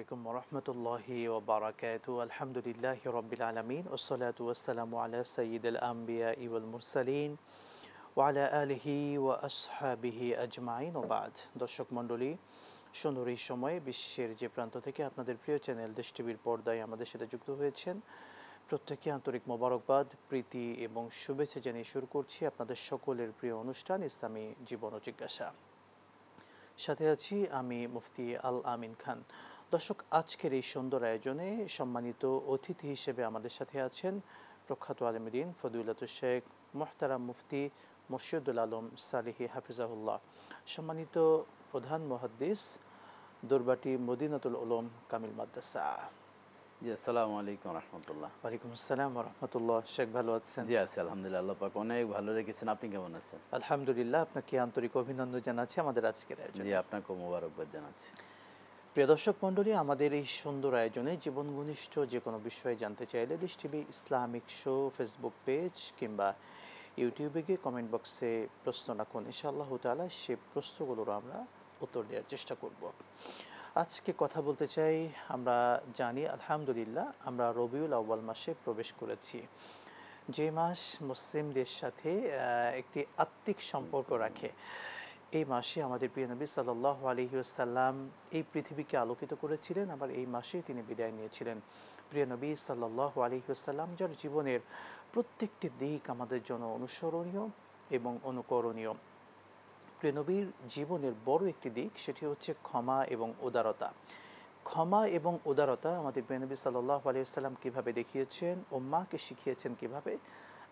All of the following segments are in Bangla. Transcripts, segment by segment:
আলাইকুম ওয়া রাহমাতুল্লাহি ওয়া বারাকাতুহু। আলহামদুলিল্লাহি রাব্বিল আলামিন ওয়াসসালাতু ওয়াসসালামু আলা সাইয়্যিদিল আমবিয়াই ওয়াল মুরসালিন ওয়া আলা আলিহি ওয়া আসহাবিহি আজমাইন ওয়া বা'দ। দর্শক মণ্ডলী, সুন্দর এই সময়ে বিশ্বের যে প্রান্ত থেকে আপনাদের প্রিয় চ্যানেল দেশ টিভির পর্দায় আমাদের সাথে যুক্ত হয়েছেন, প্রত্যেককে আন্তরিক মোবারকবাদ, প্রীতি এবং শুভেচ্ছা জানিয়ে শুরু করছি আপনাদের সকলের প্রিয় অনুষ্ঠান ইসলামী জীবন ও জিজ্ঞাসা। সাথে আছি আমি মুফতি আল আমিন খান। দর্শক, আজকের এই সুন্দর আয়োজনে সম্মানিত অতিথি হিসেবে আমাদের সাথে আছেন প্রখ্যাত আলেম দ্বীন ফদিলাতুশ শেখ মুহতারাম মুফতি মুর্শিদুল আলম সালিহি হাফিজাহুল্লাহ, সম্মানিত প্রধান মুহাদ্দিস দরবাটি মদিনাতুল উলুম কামিল মাদ্রাসা। জি, আসসালামু আলাইকুম রহমতুল্লাহ। ওয়ালাইকুম আসসালাম ওয়া রাহমাতুল্লাহ। শেখ ভালো আছেন? জি আছি আলহামদুলিল্লাহ, আল্লাহ পাক অনেক ভালো রেখেছেন। আপনি কেমন আছেন? আলহামদুলিল্লাহ, আপনাকে আন্তরিক অভিনন্দন জানাচ্ছি আমাদের আজকের আয়োজনে। জি, আপনাকেও মোবারকবাদ জানাচ্ছি। প্রিয় দর্শক মণ্ডলী, আমাদের এই সুন্দর আয়োজনে জীবন ঘনিষ্ঠ যে কোনো বিষয়ে জানতে চাইলে দেশ TV Islamic show Facebook page কিংবা ইউটিউবে গিয়ে কমেন্ট বক্সে প্রশ্ন রাখুন। ইনশাআল্লাহ তাআলা সে প্রশ্নগুলোর আমরা উত্তর দেওয়ার চেষ্টা করব। আজকে কথা বলতে চাই, আমরা জানি আলহামদুলিল্লাহ আমরা রবিউল আউয়াল মাসে প্রবেশ করেছি, যে মাস মুসলিমদের সাথে একটি আত্মিক সম্পর্ক রাখে। এই মাসে আমাদের প্রিয় নবী সাল্লাল্লাহু আলাইহি ওয়াসাল্লাম এই পৃথিবীকে আলোকিত করেছিলেন, আবার এই মাসে তিনি বিদায় নিয়েছিলেন। প্রিয় নবী সাল্লাল্লাহু আলাইহি ওয়াসাল্লাম যার জীবনের প্রত্যেকটি দিক আমাদের জন্য অনুসরণীয় এবং অনুকরণীয়। প্রিয় নবীর জীবনের বড় একটি দিক, সেটি হচ্ছে ক্ষমা এবং উদারতা। ক্ষমা এবং উদারতা আমাদের প্রিয় নবী সাল্লাল্লাহু আলাইহি ওয়াসাল্লাম কীভাবে দেখিয়েছেন, উম্মাহকে শিখিয়েছেন কীভাবে,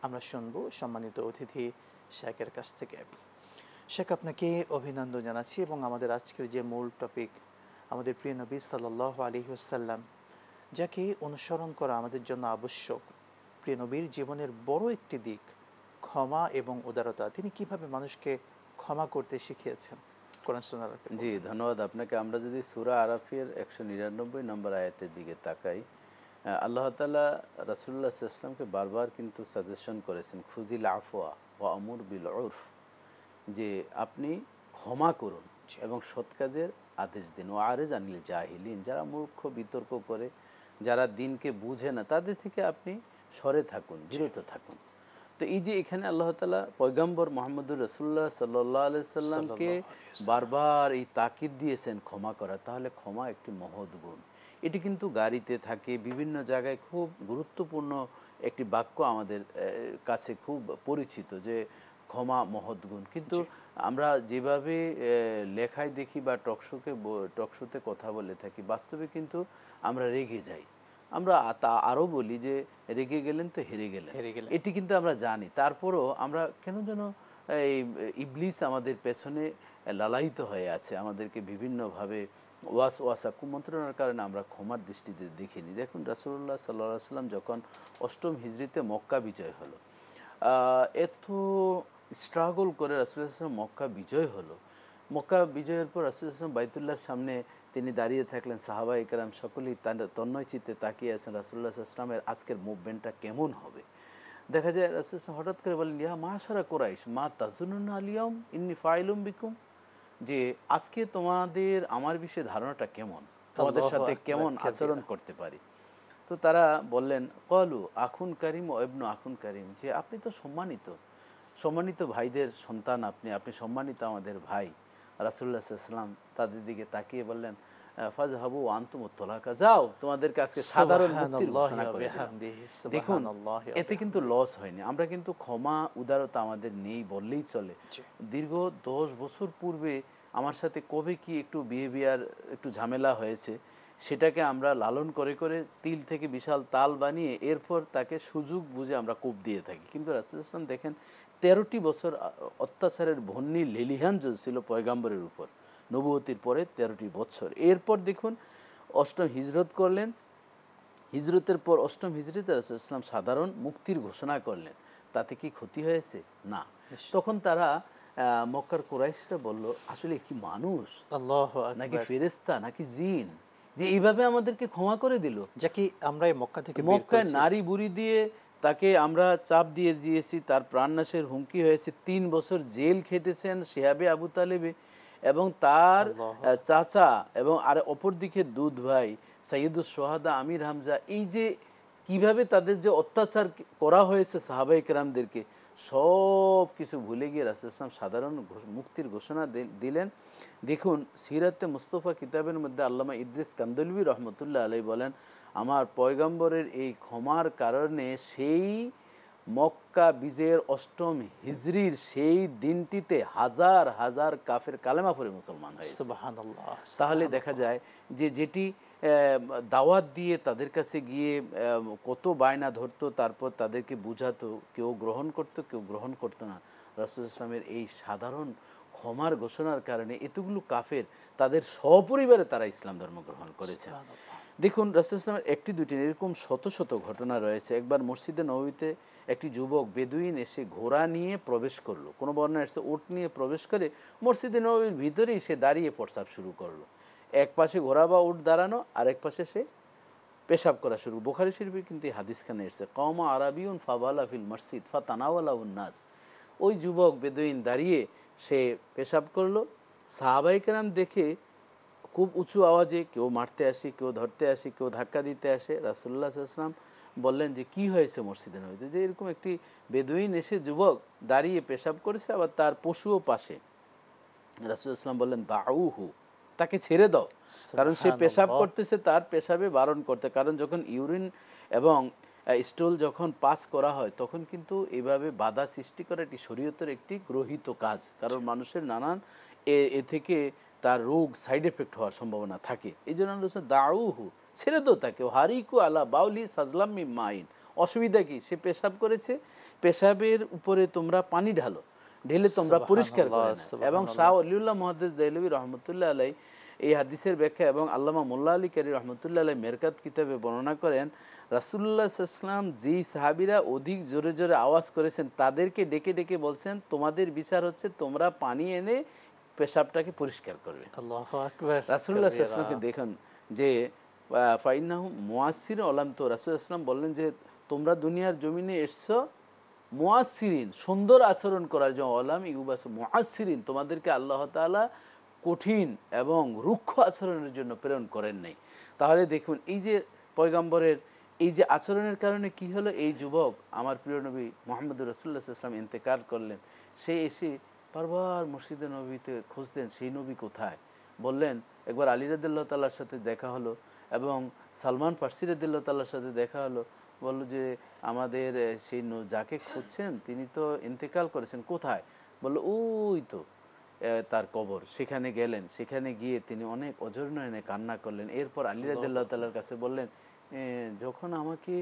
আমরা শুনবো সম্মানিত অতিথি শেখের কাছ থেকে। শেখ, আপনাকে অভিনন্দন জানাচ্ছি এবং আমাদের আজকের যে মূল টপিক, আমাদের প্রিয় নবী সাল্লাল্লাহু আলাইহি ওয়াসাল্লাম যাকে অনুসরণ করা আমাদের জন্য আবশ্যক, প্রিয় নবীর জীবনের বড় একটি দিক ক্ষমা এবং উদারতা। তিনি কিভাবে মানুষকে ক্ষমা করতে শিখিয়েছেন কোরআন সুন্নাহর আলোকে? জি, ধন্যবাদ আপনাকে। আমরা যদি সূরা আরাফের 199 নম্বর আয়াতের দিকে তাকাই, আল্লাহ তাআলা রাসূলুল্লাহ সাল্লাল্লাহু আলাইহি ওয়াসাল্লামকে বারবার কিন্তু সাজেশন করেছেন, খুযিল আফওয়া ওয়া আমুর বিল উরফ, যে আপনি ক্ষমা করুন এবং সৎ কাজের আদেশ দিন। ও আরিজ আনিল জাহিলিন, যারা মূর্খ বিতর্ক করে, যারা দিনকে বুঝে না, তাদের থেকে আপনি সরে থাকুন, বিরত থাকুন। তো এই যে এখানে আল্লাহ তাআলা পয়গম্বর মুহাম্মদুর রাসূলুল্লাহ সাল্লাল্লাহু আলাইহি সাল্লামকে বারবার এই তাকিদ দিয়েছেন ক্ষমা করা, তাহলে ক্ষমা একটি মহৎ গুণ। এটি কিন্তু গাড়িতে থাকে, বিভিন্ন জায়গায় খুব গুরুত্বপূর্ণ একটি বাক্য আমাদের কাছে খুব পরিচিত, যে ক্ষমা মহৎ গুণ। কিন্তু আমরা যেভাবে লেখায় দেখি বা টকশোতে কথা বলে থাকি, বাস্তবে কিন্তু আমরা রেগে যাই। আমরা আরও বলি যে রেগে গেলেন তো হেরে গেলেন, এটি কিন্তু আমরা জানি। তারপরও আমরা কেন যেন এই ইবলিস আমাদের পেছনে লালায়িত হয়ে আছে, আমাদেরকে বিভিন্নভাবে ওয়াসওয়াসা কুমন্ত্রণার কারণে আমরা ক্ষমার দৃষ্টিতে দেখিনি। দেখুন, রাসূলুল্লাহ সাল্লাল্লাহু আলাইহি ওয়াসাল্লাম যখন 8ম হিজরিতে মক্কা বিজয় হলো, এত স্ট্রাগল করে রাসূলুল্লাহ সাল্লাল্লাহু আলাইহি ওয়াসাল্লাম মক্কা বিজয় হলো। মক্কা বিজয়ের পর রাসূলুল্লাহ সাল্লাল্লাহু আলাইহি ওয়াসাল্লাম বাইতুল্লাহর সামনে তিনি দাঁড়িয়ে থাকলেন, সাহাবা ইকরাম সকলেই তন্ময় চিত্তে তাকিয়ে আছেন রাসূলুল্লাহ সাল্লাল্লাহু আলাইহি ওয়াসাল্লামের আজকের মুভমেন্টটা কেমন হবে। দেখা যায় রাসূলুল্লাহ হঠাৎ করে বলেন, ইয়া মাশারা কুরাইশ মা তাজুন্নুনা আল ইয়াউম ইন্নী ফাইলুম বিকুম, যে আজকে তোমাদের আমার বিষয়ে ধারণাটা কেমন, তোমাদের সাথে কেমন আচরণ করতে পারি। তো তারা বললেন, ক্বালু আখুন কারীম ও ইবনু আখুন কারীম, যে আপনি তো সম্মানিত ভাইদের সন্তান, আপনি সম্মানিত আমাদের ভাই। রাসূলুল্লাহ সাল্লাল্লাহু আলাইহি ওয়াসাল্লাম তাদের দিকে তাকিয়ে বললেন, ফাযহাবু ওয়া আনতুমুত তালাকা, যাও, তোমাদেরকে আজকে সাধারণ মুক্তির ঘোষণা করে দিলাম। দেখুন, এতে কিন্তু লস হয়নি। আমরা কিন্তু ক্ষমা উদারতা আমাদের নেই বললেই চলে। দীর্ঘ 10 বছর পূর্বে আমার সাথে কবে কি একটু বিহেভিয়ার, একটু ঝামেলা হয়েছে, সেটাকে আমরা লালন করে করে তিল থেকে বিশাল তাল বানিয়ে এরপর তাকে সুযোগ বুঝে আমরা কোপ দিয়ে থাকি। কিন্তু রাসূলুল্লাহ সাল্লাল্লাহু আলাইহি ওয়াসাল্লাম দেখেন, 13টি বছর অত্যাচারের বহ্নি লেলিহান ছিল পয়গাম্বরের উপর, নবুয়তির পরে 13টি বছর। এরপর দেখুন 8ম হিজরত করলেন, হিজরতের পর 8ম হিজরিতে রাসূলুল্লাহ সাল্লাল্লাহু আলাইহি ওয়াসাল্লাম সাধারণ মুক্তির ঘোষণা করলেন। তাতে কি ক্ষতি হয়েছে? না। তখন তারা মক্কার কুরাইশরা বলল, আসলে কি মানুষ নাকি ফেরেশতা নাকি জিন, যে এইভাবে আমাদেরকে ক্ষমা করে দিল, যাকে আমরা মক্কায় নারী বুড়ি দিয়ে তাকে আমরা চাপ দিয়ে দিয়েছি, তার প্রাণনাশের হুমকি হয়েছে, 3 বছর জেল খেটেছেন শিহাবে আবু তালেবে, এবং তার আল্লাহু চাচা এবং আর অপরদিকে দুধ ভাই সাইয়্যিদুস সোহাদা আমির হামজা, এই যে কিভাবে তাদের যে অত্যাচার করা হয়েছে সাহাবায়ে কেরামদেরকে, সব কিছু ভুলে গিয়ে রাসূল সাল্লাল্লাহু আলাইহি ওয়াসাল্লাম সাধারণ মুক্তির ঘোষণা দিলেন। দেখুন সিরাতে মুস্তাফা কিতাবের মধ্যে আল্লামা ইদ্রিস কান্দলভি রহমতুল্লাহ আলাইহি বলেন, আমার পয়গম্বরের এই ক্ষমার কারণে সেই মক্কা বিজয়ের ৮ম হিজরির সেই দিনটিতে হাজার হাজার কাফের কালেমা পড়ে মুসলমান হয়েছে। সুবহানাল্লাহ। তাহলে দেখা যায় যে যেটি দাওয়াত দিয়ে তাদের কাছে গিয়ে কত বায়না ধরতো, তারপর তাদেরকে বুঝাতো, কেউ গ্রহণ করতো কেউ গ্রহণ করতো না। রাসূল ইসলামের এই সাধারণ ক্ষমার ঘোষণার কারণে এতগুলো কাফের তাদের সপরিবারে তারা ইসলাম ধর্ম গ্রহণ করেছে। দেখুন রাসূল ইসলামের একটি দুটি এরকম শত শত ঘটনা রয়েছে। একবার মসজিদে নববীতে একটি যুবক বেদুইন এসে ঘোড়া নিয়ে প্রবেশ করলো, কোনো বর্ণনা এসে উট নিয়ে প্রবেশ করে মসজিদে নববীর ভিতরেই সে দাঁড়িয়ে প্রস্রাব শুরু করলো। এক পাশে ঘোড়া বা উট দাঁড়ানো, আর এক পাশে সে পেশাব করা শুরু। বুখারী শরীফে কিন্তু এই হাদিসখানে এসেছে, কওমা আরাবিউন ফাবালা ফিল মসজিদ ফাতানাওয়ালাহুন নাস। ওই যুবক বেদুইন দাঁড়িয়ে সে পেশাব করলো। সাহাবায়ে কেরাম দেখে খুব উঁচু আওয়াজে কেউ মারতে আসে, কেউ ধরতে আসে, কেউ ধাক্কা দিতে আসে। রাসূলুল্লাহ সাল্লাল্লাহু আলাইহি ওয়াসাল্লাম বললেন যে কি হয়েছে মসজিদে নববীতে, যে এরকম একটি বেদুইন এসে যুবক দাঁড়িয়ে পেশাব করেছে, আবার তার পশুও পাশে। রাসূলুল্লাহ সাল্লাল্লাহু বললেন দাউহু, তাকে ছেড়ে দাও, কারণ সে পেশাব করতেছে, তার পেশাবে বারণ করতে। কারণ যখন ইউরিন এবং স্টুল যখন পাস করা হয় তখন কিন্তু এভাবে বাধা সৃষ্টি করা এটি শরীয়তের একটি গৃহীত কাজ, কারণ মানুষের নানান এ থেকে তার রোগ সাইড এফেক্ট হওয়ার সম্ভাবনা থাকে। এই জন্য দাউহু, ছেড়ে দাও তাকে, হারিকু আলা বাউলি সাজলাম মিম মাইন। অসুবিধা কি, সে পেশাব করেছে, পেশাবের উপরে তোমরা পানি ঢালো, ঢেলে তোমরা পরিষ্কার করে নাও। এবং শাহ ওলিউল্লাহ মুহাদ্দিস দেহলভী রহমতুল্লাহ আলাই এই হাদিসের ব্যাখ্যা এবং আল্লামা মোল্লা আলী কারি রহমতুল্লাহ আলাই মেরকাত কিতাবে বর্ণনা করেন, রাসূলুল্লাহ সাল্লাল্লাহু আলাইহি ওয়াসাল্লাম যেই সাহাবীরা অধিক জোরে জোরে আওয়াজ করেছেন তাদেরকে ডেকে ডেকে বলছেন, তোমাদের বিচার হচ্ছে তোমরা পানি এনে পেশাবটাকে পরিষ্কার করবে। আল্লাহু আকবার। রাসূলুল্লাহ সাল্লাল্লাহু আলাইহি ওয়াসাল্লামকে দেখুন যে ফাইন্নাহু মুয়াসসির ওলাম, তো রাসূল ইসলাম বললেন যে তোমরা দুনিয়ার জমিনে এসছো মুয়াসসিরিন, সুন্দর আচরণ করার জন্য, ওলাম ইউবাস মুয়াসসিরিন, তোমাদেরকে আল্লাহ তাআলা কঠিন এবং রুক্ষ আচরণের জন্য প্রেরণ করেন নাই। তাহলে দেখুন এই যে পয়গম্বরের এই যে আচরণের কারণে কি হলো, এই যুবক আমার প্রিয় নবী মুহাম্মদুর রাসূলুল্লাহ সাল্লাল্লাহু আলাইহি ওয়াসাল্লাম ইন্তেকাল করলেন, সে এসে বারবার মসজিদে নবীতে খুঁজতেন সেই নবী কোথায়। বললেন একবার আলী রাদিয়াল্লাহু তাআলার সাথে দেখা হলো এবং সালমান ফারসি রাদিয়াল্লাহু তাআলার সাথে দেখা হলো। বলল যে আমাদের সেই যাকে খুঁজছেন তিনি তো ইন্তেকাল করেছেন, কোথায়? বলল ওই তো তার কবর। সেখানে গেলেন, সেখানে গিয়ে তিনি অনেক অঝর নয়নে কান্না করলেন। এরপর আলী রাদিয়াল্লাহু তাআলার কাছে বললেন, যখন আমাকে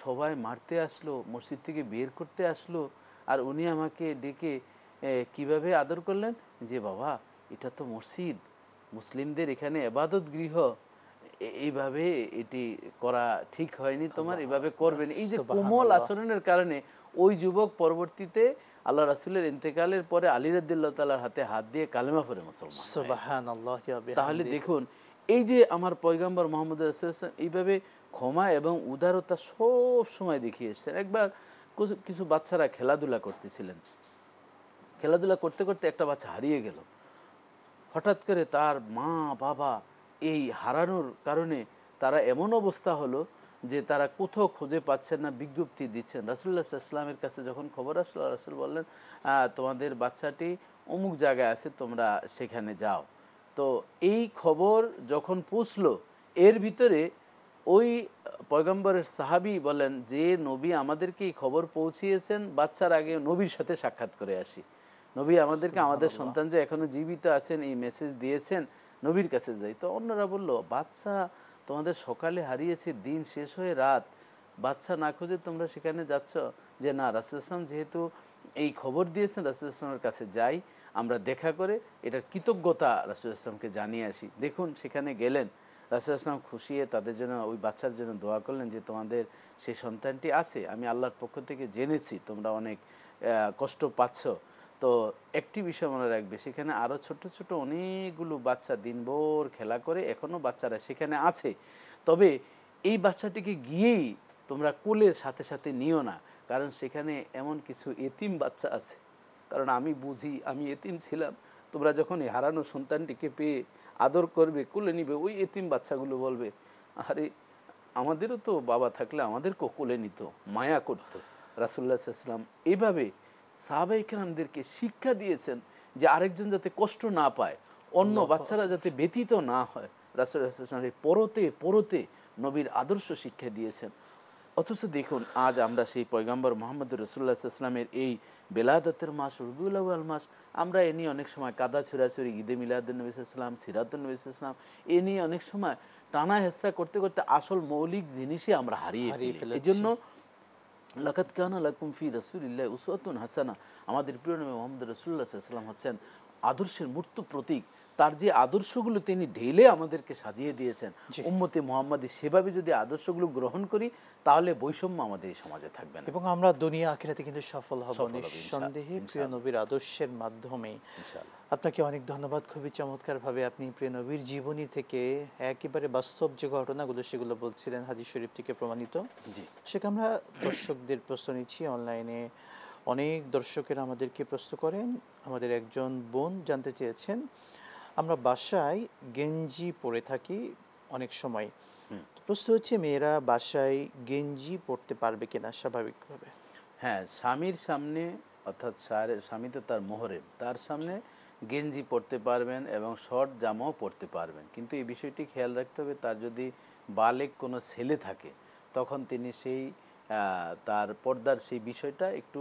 সবাই মারতে আসলো, মসজিদ থেকে বের করতে আসলো, আর উনি আমাকে ডেকে কিভাবে আদর করলেন, যে বাবা এটা তো মসজিদ, মুসলিমদের এখানে ইবাদত গৃহ, এইভাবে এটি করা ঠিক হয়নি, তোমার এভাবে করবে না। এই যে কোমল আচরণের কারণে ওই যুবক পরবর্তীতে আল্লাহ রাসূলের ইন্তেকালের পরে আলী রাদিয়াল্লাহু তাআলার হাতে হাত দিয়ে কালেমা পড়ে মুসলমান। সুবহানাল্লাহ। তাহলে দেখুন এই যে আমার পয়গম্বর মুহাম্মদ রাসূলুল্লাহ সাল্লাল্লাহু আলাইহি ওয়াসাল্লাম এইভাবে ক্ষমা এবং উদারতা সব সময় দেখিয়ে এসেছেন। একবার কিছু বাচ্চারা খেলাধুলা করতেছিলেন, খেলাধুলা করতে করতে একটা বাচ্চা হারিয়ে গেল। হঠাৎ করে তার মা বাবা এই হারানোর কারণে তারা এমন অবস্থা হলো যে তারা কোথাও খুঁজে পাচ্ছেন না, বিজ্ঞপ্তি দিচ্ছেন। রাসূলুল্লাহ সাল্লাল্লাহু আলাইহি ওয়াসাল্লামের কাছে যখন খবর আসলো, রাসূল বললেন তোমাদের বাচ্চাটি অমুক জায়গায় আছে, তোমরা সেখানে যাও। তো এই খবর যখন পৌঁছলো, এর ভিতরে ওই পয়গম্বরের সাহাবী বলেন যে নবী আমাদেরকে এই খবর পৌঁছিয়েছেন, বাচ্চার আগে নবীর সাথে সাক্ষাৎ করে আসি। নবী আমাদেরকে আমাদের সন্তান যে এখনো জীবিত আছেন এই মেসেজ দিয়েছেন, নবীর কাছে যাই। তো অন্যরা বলল, বাচ্চা তোমাদের সকালে হারিয়েছে, দিন শেষ হয়ে রাত, বাচ্চা না খুঁজে তোমরা সেখানে যাচ্ছ? যে না, রাসূলুল্লাহ সাল্লাল্লাহু আলাইহি ওয়াসাল্লাম যেহেতু এই খবর দিয়েছেন, রাসূলুল্লাহ সাল্লাল্লাহু আলাইহি ওয়াসাল্লামের কাছে যাই, আমরা দেখা করে এটার কৃতজ্ঞতা রাসূলুল্লাহ সাল্লাল্লাহু আলাইহি ওয়াসাল্লামকে জানিয়ে আসি। দেখুন সেখানে গেলেন, রাসূলুল্লাহ সাল্লাল্লাহু আলাইহি ওয়াসাল্লাম খুশি হয়ে তাদের জন্য, ওই বাচ্চার জন্য দোয়া করলেন যে তোমাদের সেই সন্তানটি আছে, আমি আল্লাহর পক্ষ থেকে জেনেছি তোমরা অনেক কষ্ট পাচ্ছ। তো একটি বিষয় মনে রাখবে, সেখানে আরও ছোট ছোট অনেকগুলো বাচ্চা দিনভর খেলা করে, এখনও বাচ্চারা সেখানে আছে। তবে এই বাচ্চাটিকে গিয়েই তোমরা কোলের সাথে সাথে নিও না, কারণ সেখানে এমন কিছু এতিম বাচ্চা আছে। কারণ আমি বুঝি, আমি এতিম ছিলাম, তোমরা যখন এই হারানো সন্তানটিকে পেয়ে আদর করবে, কোলে নিবে, ওই এতিম বাচ্চাগুলো বলবে, আরে আমাদেরও তো বাবা থাকলে আমাদেরকেও কোলে নিত, মায়া করত। রাসূলুল্লাহ সাল্লাল্লাহু আলাইহি ওয়াসাল্লাম এভাবে সাহাবায়ে কেরামদেরকে শিক্ষা দিয়েছেন যে আরেকজন যাতে কষ্ট না পায়, অন্য বাচ্চারা যাতে ব্যথিত না হয়। রাসূলুল্লাহ সাল্লাল্লাহু আলাইহি ওয়াসাল্লাম পরতে পরতে নবীর আদর্শ শিক্ষা দিয়েছেন। অথচ দেখুন আজ আমরা সেই পয়গম্বর মুহাম্মদ রাসূলুল্লাহ সাল্লাল্লাহু আলাইহি ওয়াসাল্লামের এই বেলাদাতের মাস, রবিউল আউয়াল মাস, আমরা এ নিয়ে অনেক সময় কাদা ছোড়াছুড়ি, ঈদে মিলাদুন নবী সাল্লাল্লাহু আলাইহি ওয়াসাল্লাম, সিরাতুন নবী সাল্লাল্লাহু আলাইহি ওয়াসাল্লাম, এ নিয়ে অনেক সময় টানা হেঁচড়া করতে করতে আসল মৌলিক জিনিসই আমরা হারিয়ে ফেলি। এজন্য লাকাদ কানা লাকুম ফি রাসূলিল্লাহি উসওয়াতুন হাসানা, আমাদের প্রিয় নবী মুহাম্মদ রাসূলুল্লাহ সাল্লাল্লাহু আলাইহি ওয়াসাল্লাম হচ্ছেন আদর্শের মূর্ত প্রতীক। তার যে আদর্শগুলো তিনি ঢেলে আমাদেরকে সাজিয়ে দিয়েছেন, উম্মতে মুহাম্মাদি সেভাবে যদি আদর্শগুলো গ্রহণ করি তাহলে বৈষম্য আমাদের এই সমাজে থাকবে না এবং আমরা দুনিয়া আখিরাতে কিন্তু সফল হব নিঃসন্দেহে প্রিয় নবীর আদর্শের মাধ্যমে। আপনাকে অনেক ধন্যবাদ। খুবই চমৎকারভাবে আপনি প্রিয় নবীর জীবনী থেকে একেবারে বাস্তব যে ঘটনাগুলো সেগুলো বলছিলেন, হাদিস শরীফ থেকে প্রমাণিত। সেটা আমরা দর্শকদের প্রশ্ন নিচ্ছি। অনলাইনে অনেক দর্শকেরা আমাদেরকে প্রশ্ন করেন। আমাদের একজন বোন জানতে চেয়েছেন, আমরা বাসায় গেঞ্জি পরে থাকি অনেক সময়, প্রশ্ন হচ্ছে মেয়েরা বাসায় গেঞ্জি পরতে পারবে কিনা স্বাভাবিকভাবে? হ্যাঁ, স্বামীর সামনে, অর্থাৎ স্বামী তো তার মোহরেম, তার সামনে গেঞ্জি পরতে পারবেন এবং শর্ট জামাও পরতে পারবেন। কিন্তু এই বিষয়টি খেয়াল রাখতে হবে, তার যদি বালেগ কোনো ছেলে থাকে তখন তিনি সেই তার পর্দার সেই বিষয়টা একটু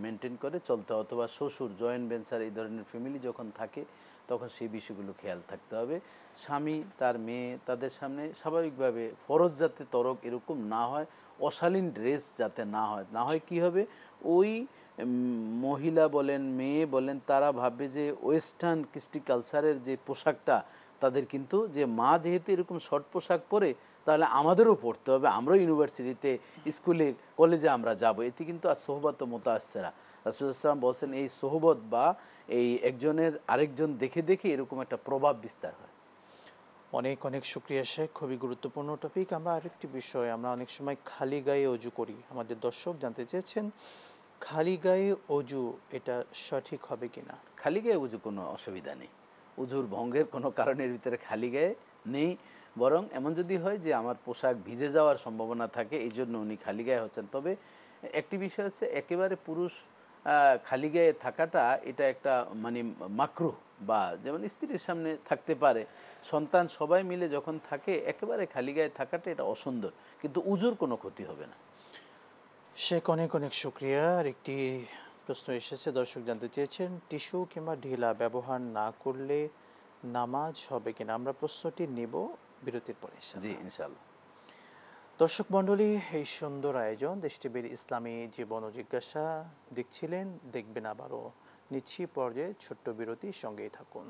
মেনটেন করে চলতে, অথবা শ্বশুর, জয়েন্ট ভেঞ্চার এই ধরনের ফ্যামিলি যখন থাকে তখন সেই বিষয়গুলো খেয়াল থাকতে হবে। স্বামী তার মেয়ে তাদের সামনে স্বাভাবিকভাবে ফরজ যাতে তরক এরকম না হয়, অশালীন ড্রেস যাতে না হয় কি হবে, ওই মহিলা বলেন মেয়ে বলেন তারা ভাববে যে ওয়েস্টার্ন কৃষ্টি কালচারের যে পোশাকটা তাদের, কিন্তু যে মা যেহেতু এরকম শর্ট পোশাক পরে তাহলে আমাদেরও পড়তে হবে, আমরাও ইউনিভার্সিটিতে, স্কুলে, কলেজে আমরা যাব। এতে কিন্তু আর সোহবত মুতাআসসিরা, রাসূলুল্লাহ সাল্লাল্লাহু আলাইহি ওয়াসাল্লাম বলছেন এই সোহবত বা এই একজনের আরেকজন দেখে দেখে এরকম একটা প্রভাব বিস্তার হয়। অনেক অনেক শুকরিয়া শেখ, খুবই গুরুত্বপূর্ণ টপিক। আমরা আরেকটি বিষয়, আমরা অনেক সময় খালি গায়ে অজু করি। আমাদের দর্শক জানতে চেয়েছেন খালি গায়ে অজু এটা সঠিক হবে কিনা? খালি গায়ে অজু কোনো অসুবিধা নেই, অজুর ভঙ্গের কোনো কারণের ভিতরে খালি গায়ে নেই। বরং এমন যদি হয় যে আমার পোশাক ভিজে যাওয়ার সম্ভাবনা থাকে এই জন্য উনি খালি গায়ে হচ্ছেন, তবে একটি বিষয় হচ্ছে একেবারে পুরুষ খালি গায়ে থাকাটা এটা একটা মানে মাকরুহ, বা যেমন স্ত্রীর সামনে থাকতে পারে, সন্তান সবাই মিলে যখন থাকে একেবারে খালি গায়ে থাকাটা এটা অসুন্দর, কিন্তু উজুর কোনো ক্ষতি হবে না। শেখ অনেক অনেক শুকরিয়া। আর একটি প্রশ্ন এসেছে, দর্শক জানতে চেয়েছেন টিস্যু কিংবা ঢিলা ব্যবহার না করলে নামাজ হবে কিনা? আমরা প্রশ্নটি নেব বিরতির পরে। জি ইনশাআল্লাহ। দর্শক মণ্ডলী, এই সুন্দর আয়োজন দেশ টিভির ইসলামী জীবন ও জিজ্ঞাসা দেখছিলেন, দেখবেন আবারও। নিচ্ছি পর্যায়ে ছোট্ট বিরতি, সঙ্গেই থাকুন।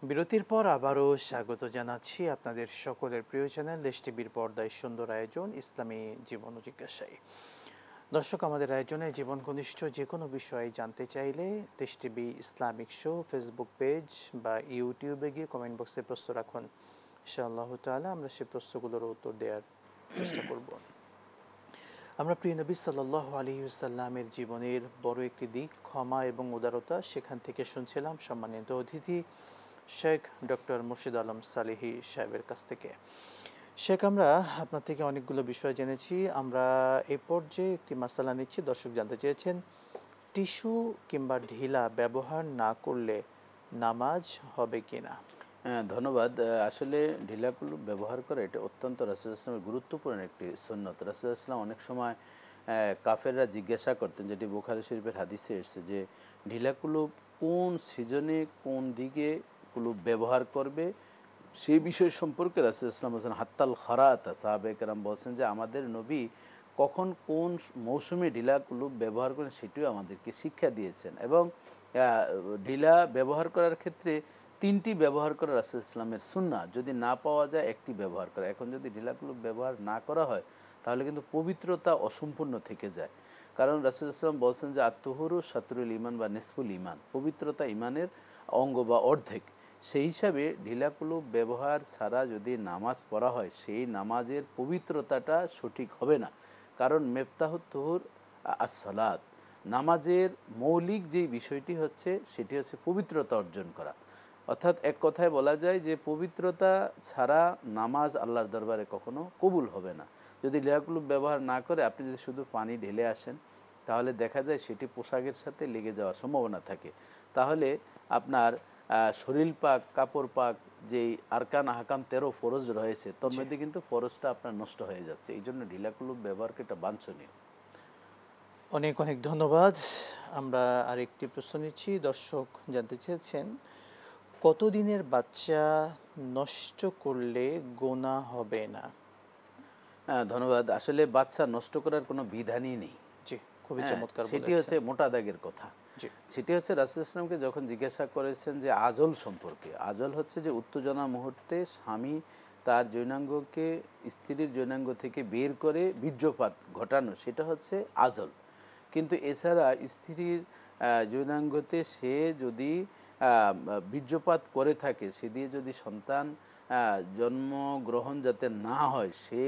বিরতির পর আবারও স্বাগত জানাচ্ছি আপনাদের সকলের প্রিয় চ্যানেল দেশ টিভির পর্দায় সুন্দর আয়োজন ইসলামী জীবন ও জিজ্ঞাসায়। দর্শক, আমাদের আয়োজনে জীবন ঘনিষ্ঠ যে কোনো বিষয়ে জানতে চাইলে দেশ TV Islamic show Facebook page বা ইউটিউবে গিয়ে কমেন্ট বক্সে প্রশ্ন রাখুন। ইনশাআল্লাহ তাআলা আমরা সেই প্রশ্নগুলোর উত্তর দেওয়ার চেষ্টা করব। আমরা প্রিয় নবী সাল্লাল্লাহু আলাইহি ওয়াসাল্লামের জীবনের বড় একটি দিক ক্ষমা এবং উদারতা, সেখান থেকে শুনছিলাম সম্মানিত অতিথি শেখ ডক্টর মুর্শিদ আলম সালেহী সাহেবের কাছ থেকে। শেখ, আমরা আপনার থেকে অনেকগুলো বিষয় জেনেছি। আমরা এই পর্যায়ে একটি মাসালা নিচ্ছি। দর্শক জানতে চেয়েছেন টিস্যু কিংবা ঢিলা ব্যবহার না করলে নামাজ হবে কিনা? হ্যাঁ, ধন্যবাদ। আসলে ঢিলাগুলো ব্যবহার করা এটা অত্যন্ত রাসূলুল্লাহ সাল্লাল্লাহু আলাইহি ওয়াসাল্লামের গুরুত্বপূর্ণ একটি সুন্নত। রাসূলুল্লাহ সাল্লাল্লাহু আলাইহি ওয়াসাল্লাম অনেক সময় কাফেররা জিজ্ঞাসা করতেন, যেটি বুখারী শরীফের হাদিসে এসেছে, যে ঢিলাগুলো কোন সিজনে কোন দিকে কুলুপ ব্যবহার করবে সেই বিষয় সম্পর্কে রাসূলুল্লাহ সাল্লাল্লাহু আলাইহি ওয়াসাল্লাম বলেছেন হাত্তাল খারাতা, সাহাবায়ে কেরাম বলছেন যে আমাদের নবী কখন কোন মৌসুমে ঢিলা কুলুপ ব্যবহার করেন সেটিও আমাদেরকে শিক্ষা দিয়েছেন। এবং ঢিলা ব্যবহার করার ক্ষেত্রে তিনটি ব্যবহার করা রাসূলুল্লাহ ইসলামের সুন্নাহ, যদি না পাওয়া যায় একটি ব্যবহার করা। এখন যদি ঢিলা কুলুপ ব্যবহার না করা হয় তাহলে কিন্তু পবিত্রতা অসম্পূর্ণ থেকে যায়, কারণ রাসূলুল্লাহ সাল্লাল্লাহু আলাইহি ওয়াসাল্লাম বলছেন যে আত-তুহুরু শাতরুল ঈমান বা নিসফুল ঈমান, পবিত্রতা ঈমানের অঙ্গ বা অর্ধেক। সেই হিসাবে ঢিলাকুলুপ ব্যবহার ছাড়া যদি নামাজ পড়া হয় সেই নামাজের পবিত্রতাটা সঠিক হবে না। কারণ মেফতাহুত তুহুর as-সালাত, নামাজের মৌলিক যে বিষয়টি হচ্ছে সেটি হচ্ছে পবিত্রতা অর্জন করা। অর্থাৎ এক কথায় বলা যায় যে পবিত্রতা ছাড়া নামাজ আল্লাহর দরবারে কখনো কবুল হবে না। যদি ঢিলাকুলুপ ব্যবহার না করে আপনি যদি শুধু পানি ঢেলে আসেন তাহলে দেখা যায় সেটি পোশাকের সাথে লেগে যাওয়ার সম্ভাবনা থাকে। তাহলে আপনার শরীর পাক, কাপড় পাক, যেই আরকান আহকাম 13 ফরজ রয়েছে তার মধ্যে কিন্তু ফরজটা আপনার নষ্ট হয়ে যাচ্ছে। এই জন্য ঢিলাকুলুপ ব্যবহারকে এটা বাঞ্ছনীয়। অনেক অনেক ধন্যবাদ। আমরা আরেকটি প্রশ্ন নিচ্ছি। দর্শক জানতে চেয়েছেন, কতদিনের বাচ্চা নষ্ট করলে গোনা হবে না? ধন্যবাদ। আসলে বাচ্চা নষ্ট করার কোনো বিধানই নেই। জি, খুবই চমৎকার বলেছেন। সেটি হচ্ছে মোটা দাগের কথা। সেটি হচ্ছে রাসূল সাল্লাল্লাহু আলাইহি ওয়াসাল্লামকে যখন জিজ্ঞাসা করেছেন যে আজল সম্পর্কে, আজল হচ্ছে যে উত্তেজনা মুহূর্তে স্বামী তার যৌনাঙ্গকে স্ত্রীর যৌনাঙ্গ থেকে বের করে বীর্যপাত ঘটানো, সেটা হচ্ছে আজল। কিন্তু এছাড়া স্ত্রীর যৌনাঙ্গতে সে যদি বীর্যপাত করে থাকে, সে দিয়ে যদি সন্তান জন্মগ্রহণ যাতে না হয়, সে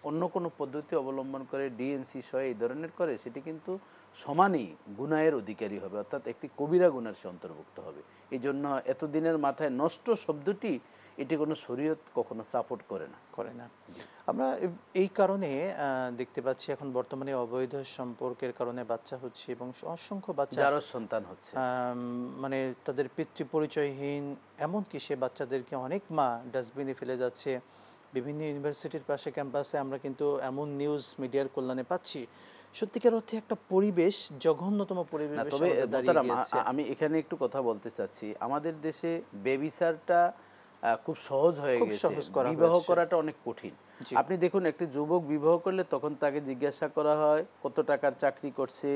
অন্য কোনো পদ্ধতি অবলম্বন করে ডিএনসি সহ এই ধরনের করে, সেটি কিন্তু সমানই গুনাহের অধিকারী হবে, অর্থাৎ একটি কবিরা গুনার সে অন্তর্ভুক্ত হবে। এই জন্য এতদিনের মাথায় নষ্ট শব্দটি এটি কোনো শরীয়ত কখনো সাপোর্ট করে না। আমরা এই কারণে দেখতে পাচ্ছি এখন বর্তমানে অবৈধ সম্পর্কের কারণে বাচ্চা হচ্ছে এবং অসংখ্য বাচ্চা যার সন্তান হচ্ছে, মানে তাদের পিতৃ পরিচয়হীন, এমনকি সে বাচ্চাদেরকে অনেক মা ডাস্টবিনে ফেলে যাচ্ছে। বিভিন্ন ইউনিভার্সিটির পাশে ক্যাম্পাসে আমরা কিন্তু এমন নিউজ মিডিয়ার কল্যাণে পাচ্ছি। সত্যিকার অর্থে একটা পরিবেশ, জঘন্যতম পরিবেশ। তবে আমি এখানে একটু কথা বলতে চাচ্ছি, আমাদের দেশে বেবিচারটা খুব সহজ হয়ে গেছে, বিবাহ করাটা অনেক কঠিন। আপনি দেখুন, একটি যুবক বিবাহ করলে তখন তাকে জিজ্ঞাসা করা হয় কত টাকার চাকরি করছে,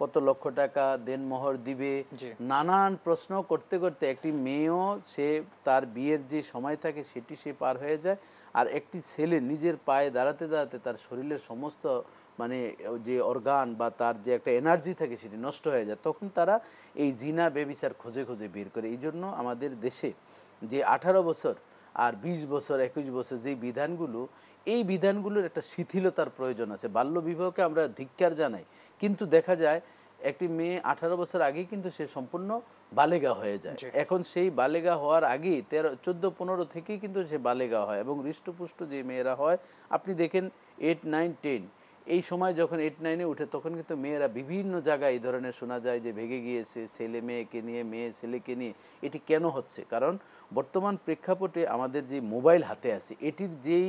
কত লক্ষ টাকা দেনমোহর দিবে, নানান প্রশ্ন করতে করতে একটি মেয়েও সে তার বিয়ের যে সময় থাকে সেটি সে পার হয়ে যায়। আর একটি ছেলে নিজের পায়ে দাঁড়াতে দাঁড়াতে তার শরীরের সমস্ত মানে যে অর্গান বা তার যে একটা এনার্জি থাকে সেটি নষ্ট হয়ে যায়। তখন তারা এই জিনা বেবিচার খুঁজে খুঁজে বের করে। এই জন্য আমাদের দেশে যে 18 বছর আর 20 বছর 21 বছর যেই বিধানগুলো, এই বিধানগুলোর একটা শিথিলতার প্রয়োজন আছে। বাল্যবিবাহকে আমরা ধিক্কার জানাই, কিন্তু দেখা যায় একটি মেয়ে 18 বছর আগেই কিন্তু সে সম্পূর্ণ বালেগা হয়ে যায়। এখন সেই বালেগা হওয়ার আগেই 14-15 থেকেই কিন্তু সে বালেগা হয় এবং হৃষ্টপুষ্ট যে মেয়েরা হয়, আপনি দেখেন 8, 9, 10 এই সময় যখন 8, 9-এ উঠে তখন কিন্তু মেয়েরা বিভিন্ন জায়গায় এই ধরনের শোনা যায় যে ভেগে গিয়েছে, ছেলে মেয়েকে নিয়ে, মেয়ে ছেলেকে নিয়ে। এটি কেন হচ্ছে? কারণ বর্তমান প্রেক্ষাপটে আমাদের যে মোবাইল হাতে আছে এটির যেই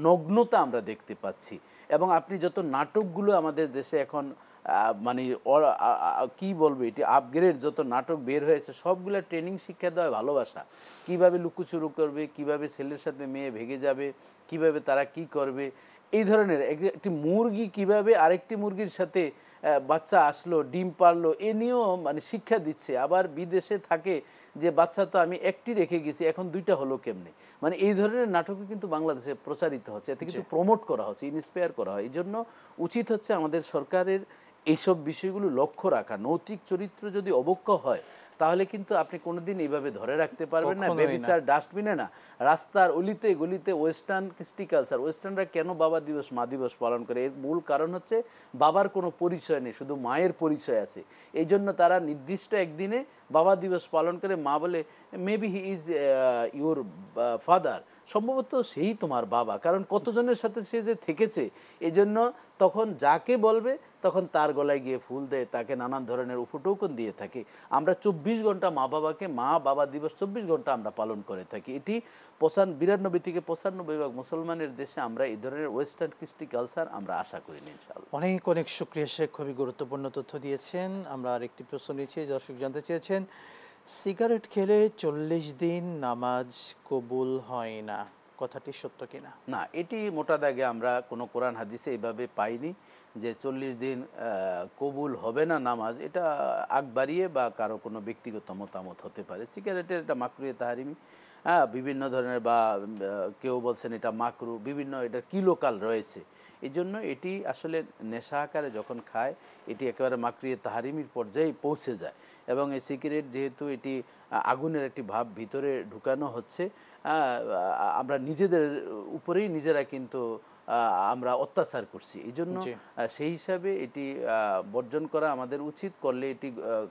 নগ্নতা আমরা দেখতে পাচ্ছি, এবং আপনি যত নাটকগুলো আমাদের দেশে এখন মানে কি বলবো, এটি আপগ্রেড যত নাটক বের হয়েছে সবগুলো ট্রেনিং শিক্ষা দেওয়া ভালোবাসা, কিভাবে লুকোচুরু করবে, কিভাবে ছেলের সাথে মেয়ে ভেগে যাবে, কিভাবে তারা কি করবে, এই ধরনের একটি মুরগি কিভাবে আরেকটি মুরগির সাথে বাচ্চা আসলো, ডিম পারলো, এ নিয়েও মানে শিক্ষা দিচ্ছে। আবার বিদেশে থাকে যে বাচ্চা তো আমি একটি রেখে গেছি, এখন 2টা হলো কেমনে, মানে এই ধরনের নাটকও কিন্তু বাংলাদেশে প্রচারিত হচ্ছে, এতে কিন্তু প্রমোট করা হচ্ছে, ইন্সপায়ার করা হয়। এই জন্য উচিত হচ্ছে আমাদের সরকারের এইসব বিষয়গুলো লক্ষ্য রাখা। নৈতিক চরিত্র যদি অবক্ষয় হয় তাহলে কিন্তু আপনি কোনোদিন এইভাবে ধরে রাখতে পারবেন না। বেবিচার ডাস্টবিনে না, রাস্তার অলিতে গলিতে। ওয়েস্টার্ন কৃষ্টি কালচার, ওয়েস্টার্নরা কেন বাবা দিবস মা দিবস পালন করে? এর মূল কারণ হচ্ছে বাবার কোনো পরিচয় নেই, শুধু মায়ের পরিচয় আছে। এই জন্য তারা নির্দিষ্ট একদিনে বাবা দিবস পালন করে, মা বলে maybe he is your father, সম্ভবত সেই তোমার বাবা, কারণ কতজনের সাথে সে যে থেকেছে। এই জন্য তখন যাকে বলবে তখন তার গলায় গিয়ে ফুল দেয়, তাকে নানান ধরনের উপটোকন দিয়ে থাকে। আমরা 24 ঘন্টা মা বাবাকে, মা বাবা দিবস 24 ঘন্টা আমরা পালন করে থাকি। এটি 92 থেকে 95 ভাগ মুসলমানের দেশে আমরা এই ধরনের ওয়েস্টার্ন কৃষ্টি কালচার আমরা আশা করি না, ইনশাআল্লাহ। অনেক অনেক শুকরিয়া শেখ, খুবই গুরুত্বপূর্ণ তথ্য দিয়েছেন। আমরা আরেকটি প্রশ্ন নিয়েছি, দর্শক জানতে চেয়েছেন, সিগারেট খেলে 40 দিন নামাজ কবুল হয় না, কথাটি সত্য কিনা? না, এটি মোটা দাগে আমরা কোনো কোরআন হাদিসে এইভাবে পাইনি যে 40 দিন কবুল হবে না নামাজ, এটা আগ বাড়িয়ে বা কারো কোনো ব্যক্তিগত মতামত হতে পারে। সিগারেটের এটা মাকরুহে তাহরিমি, হ্যাঁ, বিভিন্ন ধরনের বা কেউ বলছেন এটা মাকরু, বিভিন্ন এটার কিলোকাল রয়েছে। এই জন্য এটি আসলে নেশা আকারে যখন খায় এটি একেবারে মাকরুহে তাহরিমির পর্যায়ে পৌঁছে যায়। এবং এই সিগারেট যেহেতু এটি আগুনের একটি ভাব ভিতরে ঢুকানো হচ্ছে, আমরা নিজেদের উপরেই নিজেরা কিন্তু আমরা অত্যাচার করছি। এই জন্য সেই হিসাবে এটি বর্জন করা আমাদের উচিত। করলে এটি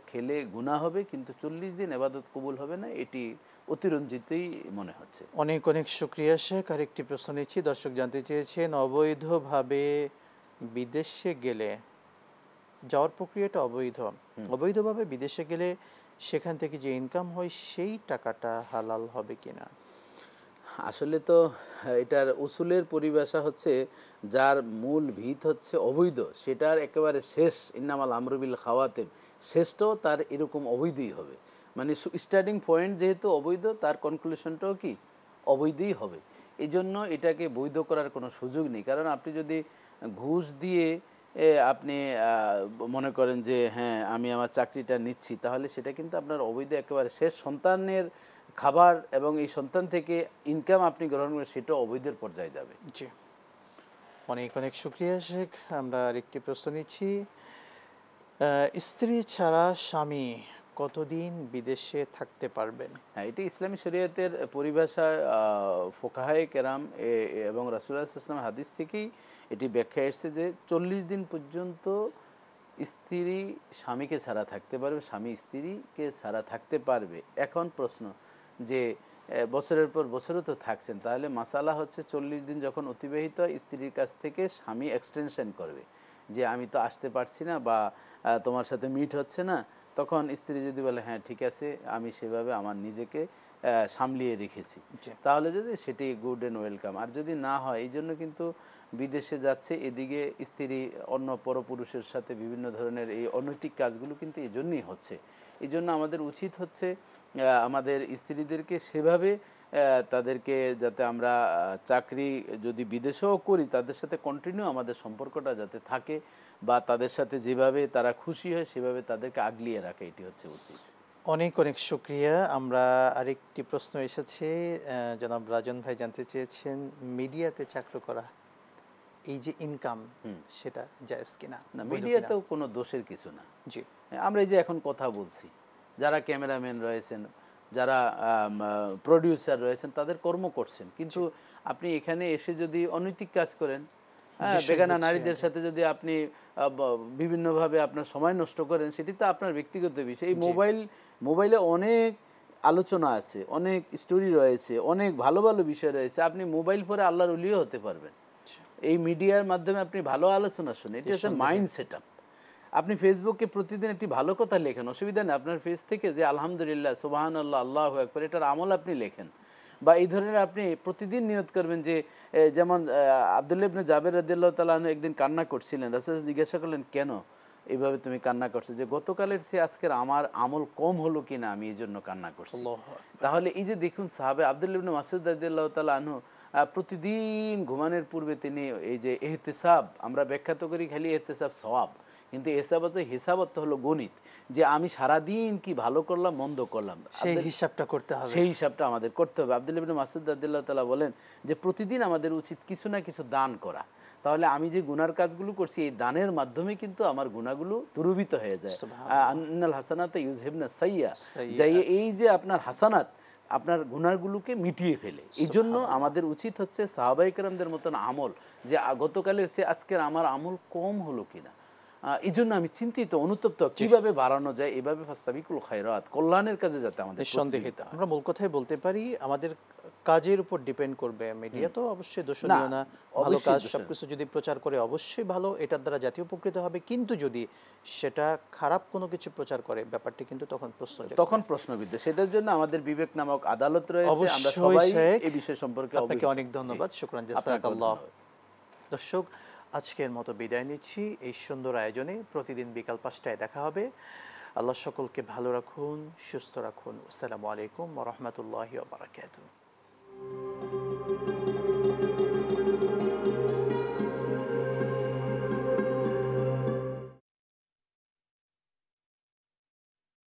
খেলে গুনাহ হবে, কিন্তু 40 দিন ইবাদত কবুল হবে না, এটি অতিরঞ্জিতই মনে হচ্ছে। অনেক অনেক শুকরিয়া শেখ। আরেকটি প্রশ্ন নিচ্ছি, দর্শক জানতে চেয়েছেন অবৈধভাবে বিদেশে গেলে, যাওয়ার প্রক্রিয়াটা অবৈধ, অবৈধভাবে বিদেশে গেলে সেখান থেকে যে ইনকাম হয় সেই টাকাটা হালাল হবে কিনা? আসলে তো এটার উসুলের পরিভাষা হচ্ছে যার মূল ভিত হচ্ছে অবৈধ, সেটার একেবারে শেষ ইন্নামাল আমরুবিল খাওয়াতেম, শেষটাও তার এরকম অবৈধই হবে। মানে স্টার্টিং পয়েন্ট যেহেতু অবৈধ, তার কনক্লুশনটাও কি অবৈধই হবে। এই জন্য এটাকে বৈধ করার কোনো সুযোগ নেই। কারণ আপনি যদি ঘুষ দিয়ে আপনি মনে করেন যে হ্যাঁ আমি আমার চাকরিটা নিচ্ছি, তাহলে সেটা কিন্তু আপনার অবৈধ, একেবারে শেষ সন্তানের খাবার এবং এই সন্তান থেকে ইনকাম আপনি গ্রহণ করেন, সেটা অবৈধের পর্যায়ে যাবে। জি, অনেক অনেক শুকরিয়া শেখ। আমরা আরেকটি প্রশ্ন নিচ্ছি, স্ত্রী ছাড়া স্বামী কতদিন বিদেশে থাকতে পারবেন? হ্যাঁ, এটি ইসলামী শরীয়তের পরিভাষায় ফোকাহায়ে কেরাম এবং রাসূলুল্লাহ সাল্লাল্লাহু আলাইহি ওয়াসাল্লামের হাদিস থেকেই এটি ব্যাখ্যা এসেছে যে 40 দিন পর্যন্ত স্ত্রী স্বামীকে ছাড়া থাকতে পারবে, স্বামী স্ত্রীকে ছাড়া থাকতে পারবে। এখন প্রশ্ন যে বছরের পর বছরও তো থাকছেন, তাহলে মাসালা হচ্ছে 40 দিন যখন অতিবাহিত হয়, স্ত্রীর কাছ থেকে স্বামী এক্সটেনশন করবে যে আমি তো আসতে পারছি না বা তোমার সাথে মিট হচ্ছে না, তখন স্ত্রী যদি বলে হ্যাঁ ঠিক আছে আমি সেভাবে আমার নিজেকে সামলিয়ে রেখেছি, তাহলে যদি সেটি গুড অ্যান্ড ওয়েলকাম। আর যদি না হয়, এই জন্য কিন্তু বিদেশে যাচ্ছে, এদিকে স্ত্রী অন্য পরপুরুষের সাথে বিভিন্ন ধরনের এই অনৈতিক কাজগুলো কিন্তু এই জন্যই হচ্ছে। এই জন্য আমাদের উচিত হচ্ছে আমাদের স্ত্রীদেরকে সেভাবে তাদেরকে, যাতে আমরা চাকরি যদি বিদেশেও করি তাদের সাথে কন্টিনিউ আমাদের সম্পর্কটা যাতে থাকে, বা তাদের সাথে যেভাবে তারা খুশি হয় সেভাবে তাদেরকে আগলিয়ে রাখে, এটি হচ্ছে উচিত। অনেক অনেক শুকরিয়া। আমরা আরেকটি প্রশ্ন এসেছে, জনাব রাজন ভাই জানতে চেয়েছেন মিডিয়াতে চাকরি করা, এই যে ইনকাম, সেটা জায়েজ কিনা? না, মিডিয়াতেও কোনো দোষের কিছু না। জি, আমরা এই যে এখন কথা বলছি, যারা ক্যামেরাম্যান রয়েছেন, যারা প্রডিউসার রয়েছেন, তাদের কর্ম করছেন, কিন্তু আপনি এখানে এসে যদি অনৈতিক কাজ করেন, বেগানা নারীদের সাথে যদি আপনি বিভিন্নভাবে আপনার সময় নষ্ট করেন, সেটি তো আপনার ব্যক্তিগত বিষয়। এই মোবাইলে অনেক আলোচনা আছে, অনেক স্টোরি রয়েছে, অনেক ভালো ভালো বিষয় রয়েছে। আপনি মোবাইল পরে আল্লাহর ওলিও হতে পারবেন এই মিডিয়ার মাধ্যমে। আপনি ভালো আলোচনা শুনে, এটি হচ্ছে মাইন্ড সেট আপ। আপনি ফেসবুকে প্রতিদিন একটি ভালো কথা লেখেন, অসুবিধা নেই। আপনার ফেস থেকে যে আলহামদুলিল্লাহ, সুবহানাল্লাহ, আল্লাহু আকবার, এটার আমল আপনি লেখেন, বা এই ধরনের আপনি প্রতিদিন নিয়ত করবেন যে যেমন আব্দুল্লাহ ইবনে জাবের রাদিয়াল্লাহু তাআলা আনহু একদিন কান্না করছিলেন, রাসূল জিজ্ঞাসা করলেন কেন এইভাবে তুমি কান্না করছো? যে গতকালের চেয়ে আজকের আমার আমল কম হলো কিনা, আমি এই জন্য কান্না করছি। তাহলে এই যে দেখুন, সাহাবে আব্দুল্লাহ ইবনে মাসউদ রাদিয়াল্লাহু তাআলা আনহু প্রতিদিন ঘুমানোর পূর্বে তিনি এই যে ইহতিসাব, আমরা ব্যাখ্যাত করি খালি ইহতিসাব সওয়াব, কিন্তু হিসাবত হলো গণিত, যে আমি সারাদিন কি ভালো করলাম মন্দ করলাম, সেই হিসাবটা করতে হবে, সেই হিসাবটা আমাদের করতে হবে। আব্দুল্লাহ ইবনে মাসউদ রাদিয়াল্লাহু তাআলা বলেন যে প্রতিদিন আমাদের উচিত কিছু না কিছু দান করা, তাহলে আমি যে গুনার কাজগুলো করছি এই দানের মাধ্যমে কিন্তু আমার গুনাহগুলো দূরীভূত হয়ে যায়। আন্নাল হাসানাত ইউযহিবনা সাইয়্যা, যাই এই যে আপনার হাসানাত আপনার গুনাহগুলোকে মিটিয়ে ফেলে। এই জন্য আমাদের উচিত হচ্ছে সাহাবায়ে কেরামদের মতন আমল, যে গতকালের চেয়ে আজকের আমার আমল কম হলো কিনা, এই জন্য আমি চিন্তিত, অনুতপ্ত, কিভাবে বাড়ানো যায়, এভাবে ফাস্তাবিকুল খায়রাত, কল্যাণের কাজে যাতে আমাদের সন্দেহিত। আমরা মূল কথাই বলতে পারি আমাদের কাজের উপর ডিপেন্ড করবে। মিডিয়া তো অবশ্যই দোষণীয় না, ভালো কাজ সবকিছু যদি প্রচার করে অবশ্যই ভালো, এটার দ্বারা জাতীয় উপকৃত হবে। কিন্তু যদি সেটা খারাপ কোনো কিছু প্রচার করে, ব্যাপারটি কিন্তু তখন প্রশ্নবিদ্ধ। সেটার জন্য আমাদের বিবেক নামক আদালত রয়েছে, আমরা সবাই এই বিষয় সম্পর্কে। আপনাকে অনেক ধন্যবাদ, শুকরান জাযাকাল্লাহ। দর্শক, আজকের মতো বিদায় নিচ্ছি এই সুন্দর আয়োজনে। প্রতিদিন বিকাল 5টায় দেখা হবে। আল্লাহ সকলকে ভালো রাখুন, সুস্থ রাখুন। আসসালামু আলাইকুম ওয়া রাহমাতুল্লাহি ওয়া বারাকাতুহু।